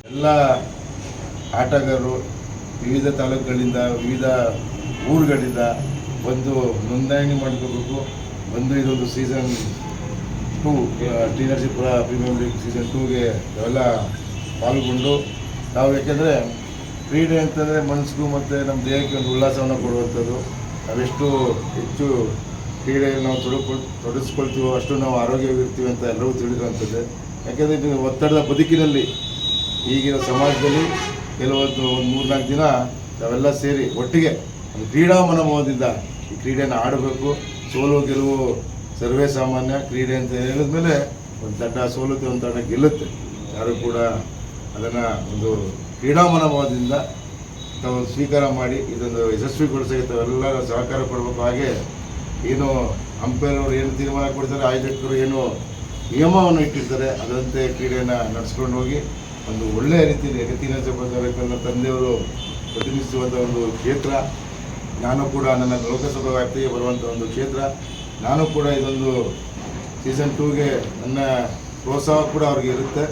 ಎಲ್ಲ ಆಟಗಾರರು ವಿವಿಧ ತಾಲೂಕುಗಳಿಂದ ವಿವಿಧ ಊರುಗಳಿಂದ ಒಂದು ನೋಂದಣಿ ಮಾಡ್ಕೋಬೇಕು. ಇದೊಂದು season 2 T Narasipura premier league season 2ಗೆ ನಾವೆಲ್ಲ ಪಾಲ್ಗೊಂಡು ನಾವು, ಯಾಕೆಂದರೆ ಕ್ರೀಡೆ ಅಂತಂದರೆ ಮನಸ್ಸಿಗೂ ಮತ್ತು ನಮ್ಮ ದೇಹಕ್ಕೆ ಒಂದು ಉಲ್ಲಾಸವನ್ನು ಕೊಡುವಂಥದ್ದು. ನಾವೆಷ್ಟು ಹೆಚ್ಚು ಕ್ರೀಡೆಯಲ್ಲಿ ನಾವು ತೊಡಗಿಸ್ಕೊಳ್ತೀವೋ ಅಷ್ಟು ನಾವು ಆರೋಗ್ಯವಾಗಿರ್ತೀವಿ ಅಂತ ಎಲ್ಲರೂ ತಿಳಿದಿರುವಂಥದ್ದು. ಯಾಕೆಂದರೆ ಇದು ಒತ್ತಡದ ಬದುಕಿನಲ್ಲಿ ಈಗಿನ ಸಮಾಜದಲ್ಲಿ ಕೆಲವೊಂದು 3-4 ದಿನ ನಾವೆಲ್ಲ ಸೇರಿ ಒಟ್ಟಿಗೆ ಒಂದು ಕ್ರೀಡಾ ಮನೋಭಾವದಿಂದ ಈ ಕ್ರೀಡೆಯನ್ನು ಆಡಬೇಕು. ಸೋಲು ಗೆಲುವು ಸರ್ವೇ ಸಾಮಾನ್ಯ. ಕ್ರೀಡೆ ಅಂತ ಹೇಳಿದ್ಮೇಲೆ ಒಂದು ತಂಡ ಸೋಲುತ್ತೆ, ಒಂದು ತಂಡ ಗೆಲ್ಲುತ್ತೆ. ಯಾರು ಕೂಡ ಅದನ್ನು ಒಂದು ಕ್ರೀಡಾ ಮನೋಭಾವದಿಂದ ತಾವು ಸ್ವೀಕಾರ ಮಾಡಿ ಇದೊಂದು ಯಶಸ್ವಿಗೊಳಿಸೋಕ್ಕೆ ತಾವೆಲ್ಲರ ಸಹಕಾರ ಕೊಡಬೇಕು. ಹಾಗೆ ಏನು ಅಂಪೈರ್ ಅವರು ಏನು ತೀರ್ಮಾನ ಕೊಡ್ತಾರೆ, ಆಯೋಜಕರು ಏನು ನಿಯಮವನ್ನು ಇಟ್ಟಿರ್ತಾರೆ ಅದರಂತೆ ಕ್ರೀಡೆಯನ್ನು ನಡೆಸ್ಕೊಂಡು ಹೋಗಿ ಒಂದು ಒಳ್ಳೆಯ ರೀತಿಯಲ್ಲಿ ಟಿ.ನರಸೀಪುರ ತಂದೆಯವರು ಪ್ರತಿನಿಧಿಸುವಂಥ ಒಂದು ಕ್ಷೇತ್ರ. ನಾನು ಕೂಡ ನನ್ನ ಲೋಕಸಭಾ ವ್ಯಾಪ್ತಿಗೆ ಬರುವಂಥ ಒಂದು ಕ್ಷೇತ್ರ. ನಾನು ಕೂಡ ಇದೊಂದು ಸೀಸನ್ 2ಗೆ ನನ್ನ ಪ್ರೋತ್ಸಾಹ ಕೂಡ ಅವ್ರಿಗೆ ಇರುತ್ತೆ.